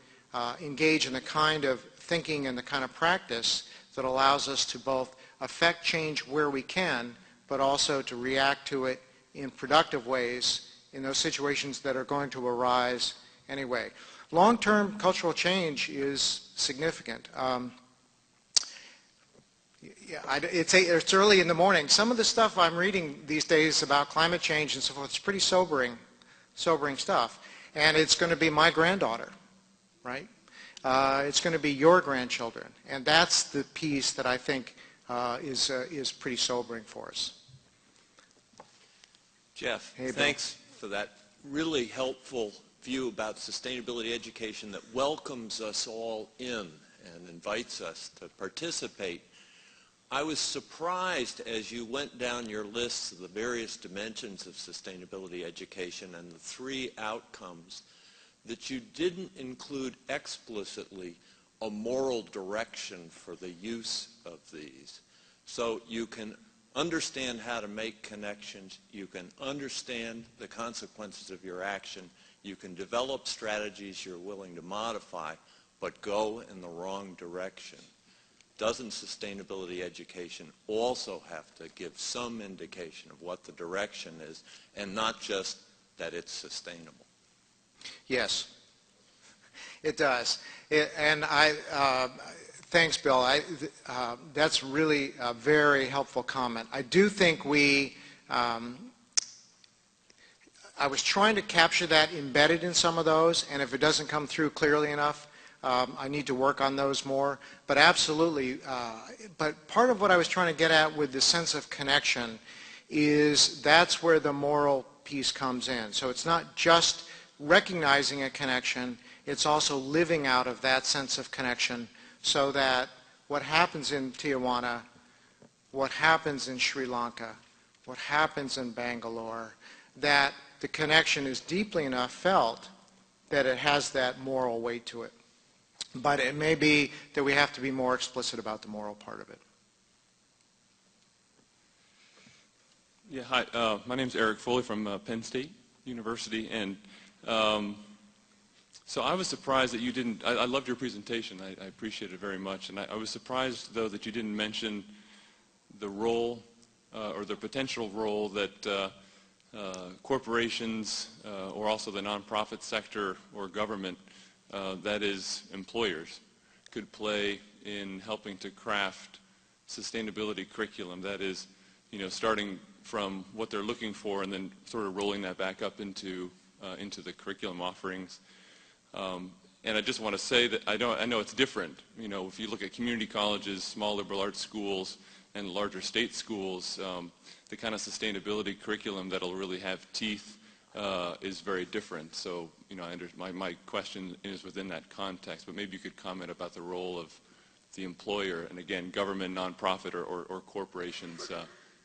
engage in the kind of thinking and the kind of practice that allows us to both affect change where we can, but also to react to it in productive ways in those situations that are going to arise anyway. Long-term cultural change is significant. It's early in the morning. Some of the stuff I'm reading these days about climate change and so forth is pretty sobering stuff. And it's going to be my granddaughter, right? It's going to be your grandchildren. And that's the piece that I think is pretty sobering for us. Jeff, Hey, Bill. thanks for that really helpful view about sustainability education that welcomes us all in and invites us to participate. I was surprised as you went down your lists of the various dimensions of sustainability education and the 3 outcomes that you didn't include explicitly a moral direction for the use of these. So you can understand how to make connections, you can understand the consequences of your action, you can develop strategies you're willing to modify, but go in the wrong direction. Doesn't sustainability education also have to give some indication of what the direction is and not just that it's sustainable? Yes, it does. Thanks, Bill. That's really a very helpful comment. I do think I was trying to capture that embedded in some of those, and if it doesn't come through clearly enough, I need to work on those more. But absolutely, but part of what I was trying to get at with the sense of connection is that's where the moral piece comes in. So it's not just recognizing a connection, it's also living out of that sense of connection so that what happens in Tijuana, what happens in Sri Lanka, what happens in Bangalore, that the connection is deeply enough felt that it has that moral weight to it. But it may be that we have to be more explicit about the moral part of it. Yeah, hi. My name's Eric Foley from Penn State University, and so I was surprised that you didn't. I loved your presentation. I appreciate it very much, and I was surprised though that you didn't mention the role or the potential role that corporations or also the nonprofit sector or government, that is employers, could play in helping to craft sustainability curriculum. That is, starting from what they're looking for and then sort of rolling that back up into the curriculum offerings. And I just want to say that I know it's different. If you look at community colleges, small liberal arts schools, and larger state schools, the kind of sustainability curriculum that'll really have teeth is very different. So, my question is within that context, but maybe you could comment about the role of the employer, and again, government, nonprofit, or corporations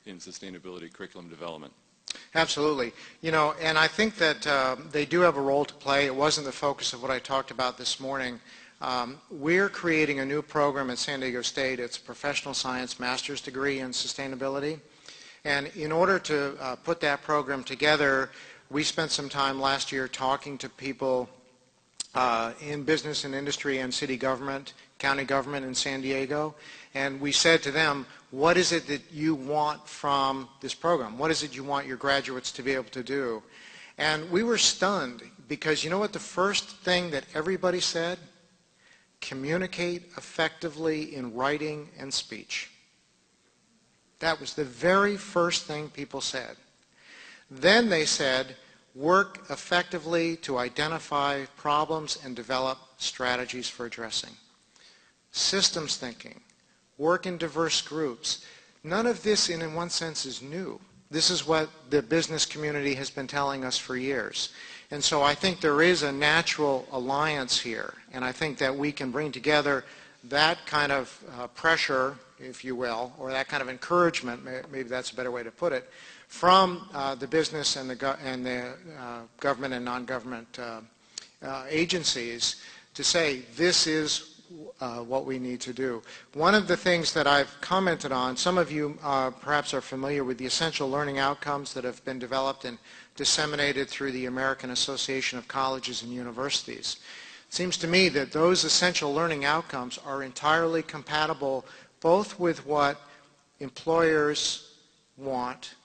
in sustainability curriculum development. Absolutely. And I think that they do have a role to play. It wasn't the focus of what I talked about this morning. We're creating a new program at San Diego State. It's a professional science master's degree in sustainability. And in order to put that program together, we spent some time last year talking to people in business and industry and city government, county government in San Diego. And we said to them, what is it that you want from this program? What is it you want your graduates to be able to do? And we were stunned because you know what the first thing that everybody said? Communicate effectively in writing and speech. That was the very first thing people said. Then they said, work effectively to identify problems and develop strategies for addressing. Systems thinking, work in diverse groups. None of this, in one sense, is new. This is what the business community has been telling us for years. And so I think there is a natural alliance here. And I think that we can bring together that kind of pressure, if you will, or that kind of encouragement, maybe that's a better way to put it, from the business and the government and non-government agencies to say this is what we need to do. One of the things that I've commented on, some of you perhaps are familiar with the essential learning outcomes that have been developed and disseminated through the American Association of Colleges and Universities. It seems to me that those essential learning outcomes are entirely compatible both with what employers want,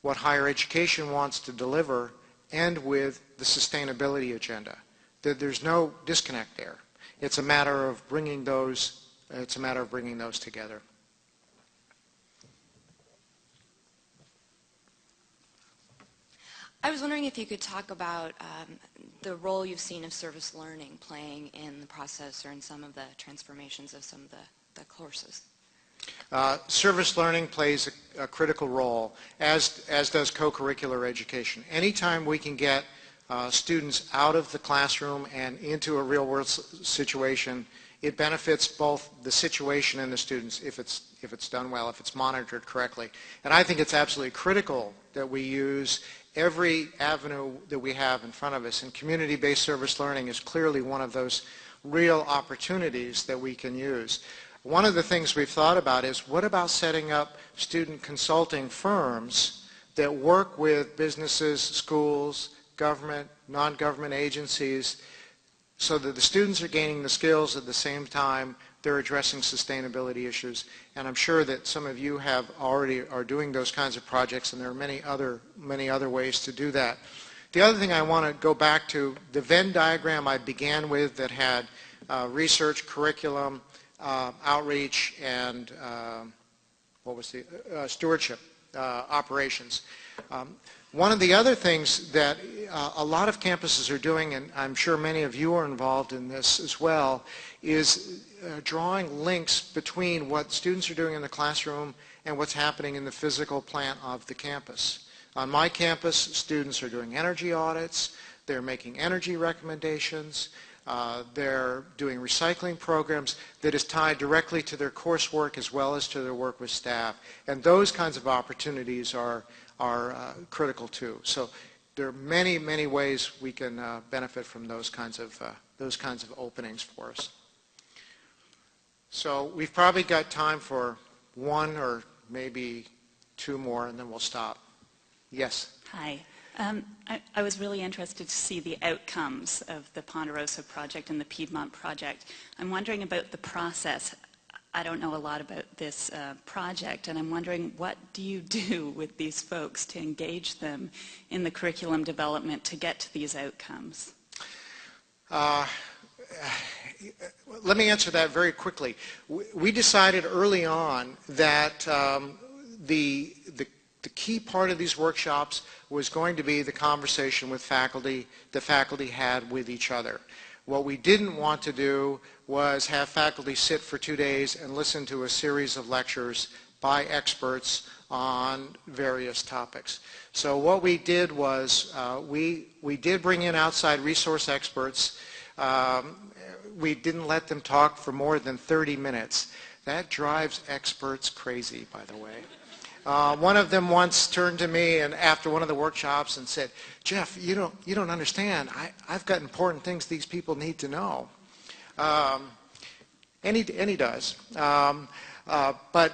what higher education wants to deliver, and with the sustainability agenda. There's no disconnect there. It's a matter of bringing those together. I was wondering if you could talk about the role you've seen of service learning playing in the process or in some of the transformations of some of the courses. Service learning plays a critical role, as does co-curricular education. Anytime we can get students out of the classroom and into a real-world situation, it benefits both the situation and the students if it's done well, if it's monitored correctly. And I think it's absolutely critical that we use every avenue that we have in front of us, and community-based service learning is clearly one of those real opportunities that we can use. One of the things we've thought about is, what about setting up student consulting firms that work with businesses, schools, government, non-government agencies, so that the students are gaining the skills at the same time they're addressing sustainability issues. And I'm sure that some of you have already are doing those kinds of projects, and there are many other ways to do that. The other thing I want to go back to, the Venn diagram I began with that had research, curriculum, outreach, and stewardship operations. One of the other things that a lot of campuses are doing, and I'm sure many of you are involved in this as well, is drawing links between what students are doing in the classroom and what's happening in the physical plant of the campus. On my campus, students are doing energy audits, they're making energy recommendations, they're doing recycling programs that is tied directly to their coursework as well as to their work with staff. And those kinds of opportunities are critical too. So there are many ways we can benefit from those kinds of openings for us. So we've probably got time for one or maybe two more, and then we'll stop. Yes? Hi. I was really interested to see the outcomes of the Ponderosa project and the Piedmont project. I'm wondering about the process. I don't know a lot about this project, and I'm wondering, what do you do with these folks to engage them in the curriculum development to get to these outcomes? Let me answer that very quickly. We decided early on that the key part of these workshops was going to be the conversation with faculty the faculty had with each other. What we didn't want to do was have faculty sit for 2 days and listen to a series of lectures by experts on various topics. So what we did was we did bring in outside resource experts. We didn't let them talk for more than 30 minutes. That drives experts crazy, by the way. One of them once turned to me and after one of the workshops and said, "Jeff, you don't understand. I've got important things these people need to know." And he does. But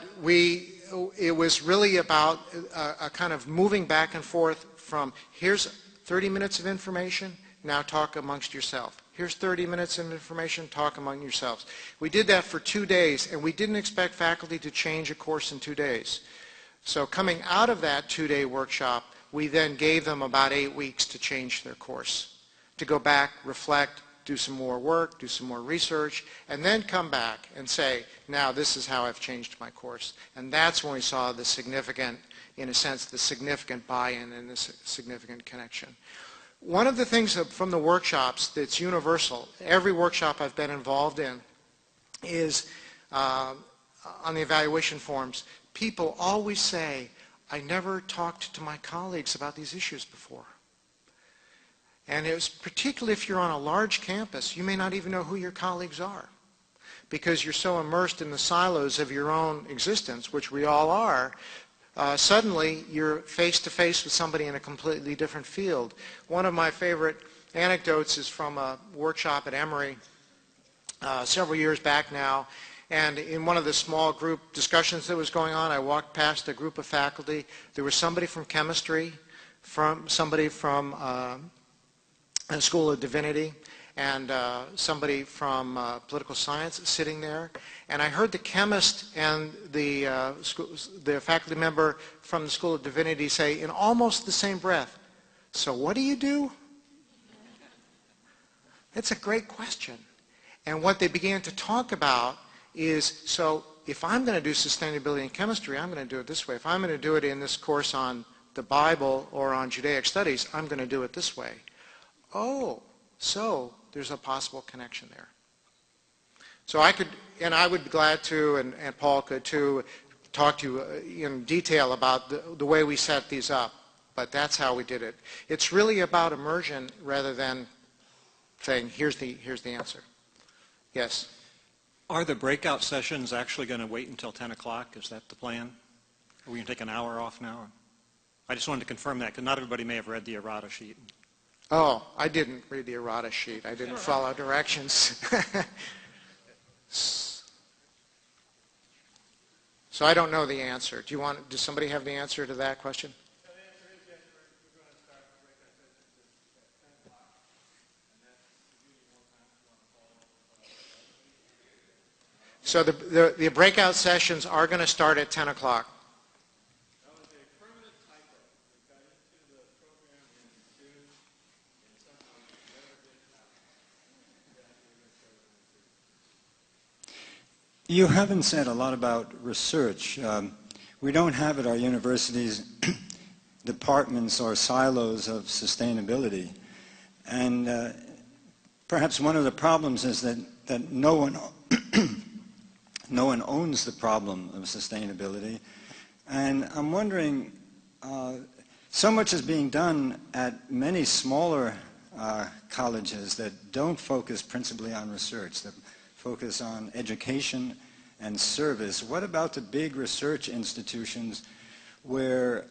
it was really about a kind of moving back and forth from, here's 30 minutes of information, now talk amongst yourself. Here's 30 minutes of information, talk among yourselves. We did that for 2 days, and we didn't expect faculty to change a course in 2 days. So coming out of that 2-day workshop, we then gave them about 8 weeks to change their course, to go back, reflect, do some more work, do some more research, and then come back and say, now this is how I've changed my course. And that's when we saw the significant, in a sense, the significant buy-in and the significant connection. One of the things from the workshops that's universal, every workshop I've been involved in, is on the evaluation forms, people always say, I never talked to my colleagues about these issues before. And it was particularly if you're on a large campus, you may not even know who your colleagues are, because you're so immersed in the silos of your own existence, which we all are. Suddenly you're face to face with somebody in a completely different field. One of my favorite anecdotes is from a workshop at Emory several years back now. And in one of the small group discussions that was going on, I walked past a group of faculty. There was somebody from chemistry, somebody from the School of Divinity, and somebody from political science sitting there. And I heard the chemist and the faculty member from the School of Divinity say in almost the same breath, "So what do you do?" That's a great question. And what they began to talk about is, so if I'm going to do sustainability in chemistry, I'm going to do it this way. If I'm going to do it in this course on the Bible or on Judaic studies, I'm going to do it this way. Oh, so there's a possible connection there. So I could and I would be glad to, and Paul could too, talk to you in detail about the way we set these up. But that's how we did it. It's really about immersion rather than saying, here's the answer. Yes? Are the breakout sessions actually going to wait until 10 o'clock? Is that the plan? Are we going to take an hour off now? I just wanted to confirm that, because not everybody may have read the errata sheet. Oh, I didn't read the errata sheet. I didn't follow directions. So I don't know the answer. Does somebody have the answer to that question? So the breakout sessions are going to start at 10 o'clock. You haven't said a lot about research. We don't have at our universities departments or silos of sustainability. And perhaps one of the problems is that no one no one owns the problem of sustainability. And I'm wondering, so much is being done at many smaller colleges that don't focus principally on research, that focus on education and service. What about the big research institutions where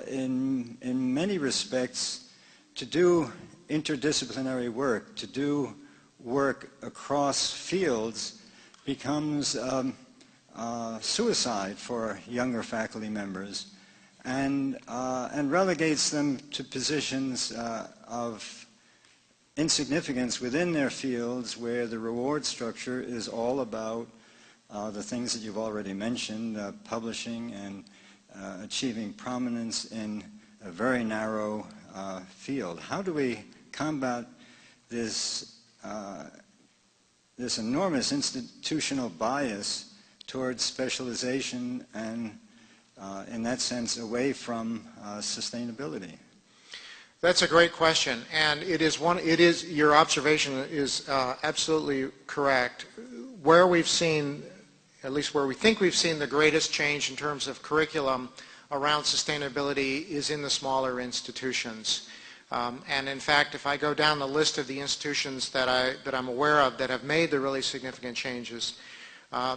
in many respects to do interdisciplinary work, to do work across fields becomes suicide for younger faculty members and relegates them to positions of insignificance within their fields where the reward structure is all about the things that you've already mentioned, publishing and achieving prominence in a very narrow field. How do we combat this this enormous institutional bias towards specialization and, in that sense, away from sustainability? That's a great question, and your observation is absolutely correct. Where we've seen, at least where we think we've seen the greatest change in terms of curriculum around sustainability is in the smaller institutions. And in fact, if I go down the list of the institutions that I'm aware of that have made the really significant changes,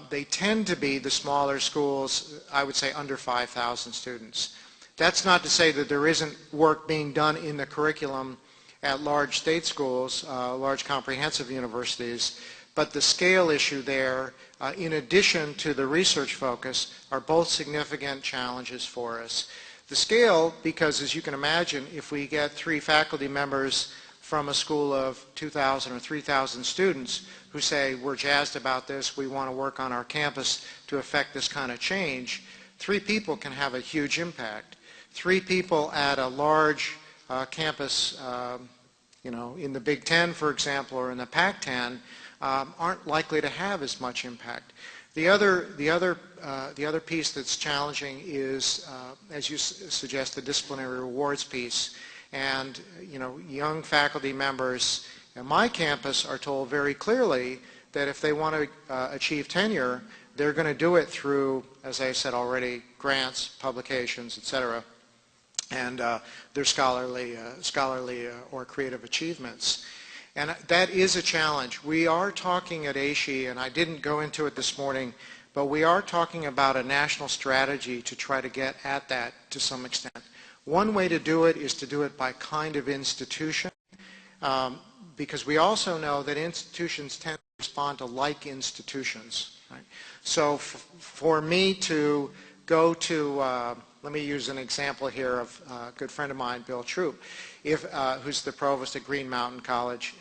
they tend to be the smaller schools, I would say under 5,000 students. That's not to say that there isn't work being done in the curriculum at large state schools, large comprehensive universities, but the scale issue there, in addition to the research focus, are both significant challenges for us. The scale, because as you can imagine, if we get 3 faculty members from a school of 2,000 or 3,000 students who say, we're jazzed about this, we want to work on our campus to affect this kind of change, 3 people can have a huge impact. 3 people at a large campus, in the Big Ten, for example, or in the Pac-10, aren't likely to have as much impact. The other piece that's challenging is, as you suggest, the disciplinary rewards piece. And young faculty members at my campus are told very clearly that if they want to achieve tenure, they're going to do it through, as I said already, grants, publications, etc., and their scholarly or creative achievements. And that is a challenge. We are talking at ASHE, and I didn't go into it this morning, but we are talking about a national strategy to try to get at that to some extent. One way to do it is to do it by kind of institution, because we also know that institutions tend to respond to like institutions. Right? So for me to go to, let me use an example here of a good friend of mine, Bill Troop, who's the provost at Green Mountain College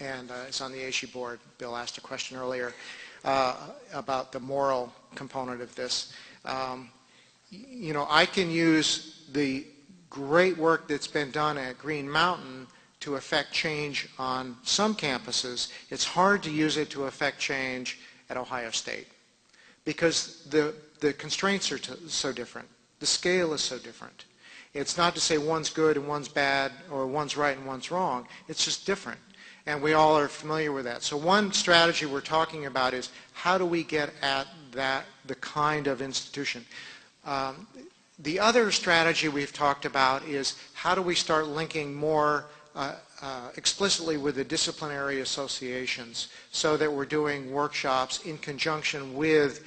and is on the ASHE board. Bill asked a question earlier about the moral component of this. I can use the great work that's been done at Green Mountain to affect change on some campuses. It's hard to use it to affect change at Ohio State because the constraints are so different. The scale is so different. It's not to say one's good and one's bad or one's right and one's wrong. It's just different. And we all are familiar with that. So one strategy we're talking about is how do we get at that, the kind of institution. The other strategy we've talked about is how do we start linking more explicitly with the disciplinary associations so that we're doing workshops in conjunction with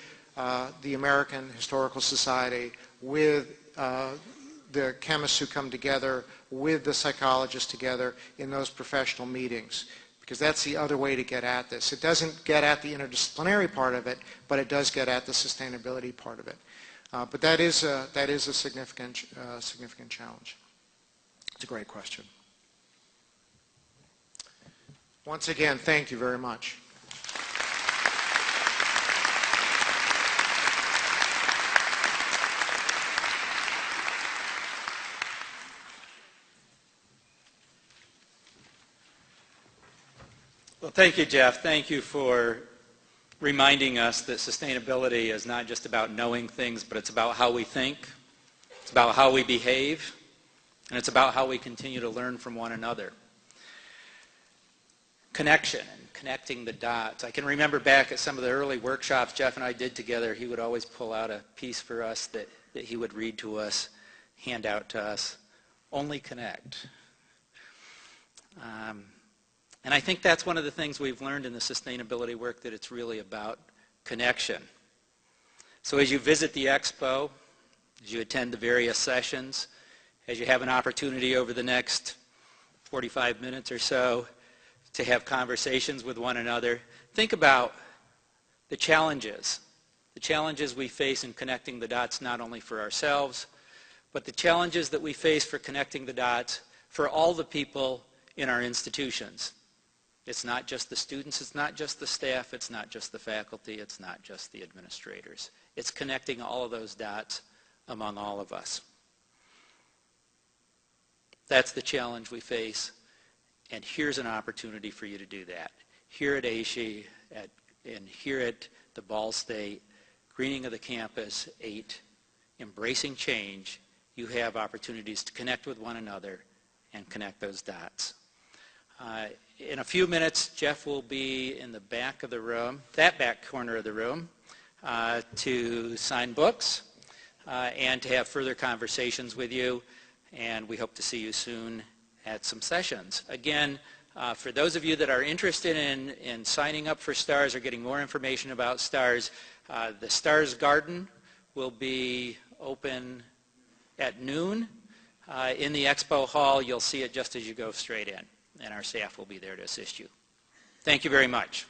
the American Historical Society, with the chemists who come together, with the psychologists together in those professional meetings. Because that's the other way to get at this. It doesn't get at the interdisciplinary part of it, but it does get at the sustainability part of it. But that is a significant challenge. It's a great question. Once again, thank you very much. Well, thank you, Jeff. Thank you for reminding us that sustainability is not just about knowing things, but it's about how we think, it's about how we behave, and it's about how we continue to learn from one another. Connection and connecting the dots. I can remember back at some of the early workshops Jeff and I did together, he would always pull out a piece for us that he would read to us, hand out to us. Only connect. And I think that's one of the things we've learned in the sustainability work, that it's really about connection. So as you visit the expo, as you attend the various sessions, as you have an opportunity over the next 45 minutes or so to have conversations with one another, think about the challenges we face in connecting the dots, not only for ourselves, but the challenges that we face for connecting the dots for all the people in our institutions. It's not just the students, it's not just the staff, it's not just the faculty, it's not just the administrators. It's connecting all of those dots among all of us. That's the challenge we face, and here's an opportunity for you to do that. Here at ASHE, and here at the Ball State, Greening of the Campus 8, Embracing Change, you have opportunities to connect with one another and connect those dots. In a few minutes, Jeff will be in the back of the room, that back corner of the room, to sign books and to have further conversations with you. And we hope to see you soon at some sessions. Again, for those of you that are interested in signing up for STARS or getting more information about STARS, the STARS Garden will be open at noon in the expo hall. You'll see it just as you go straight in, and our staff will be there to assist you. Thank you very much.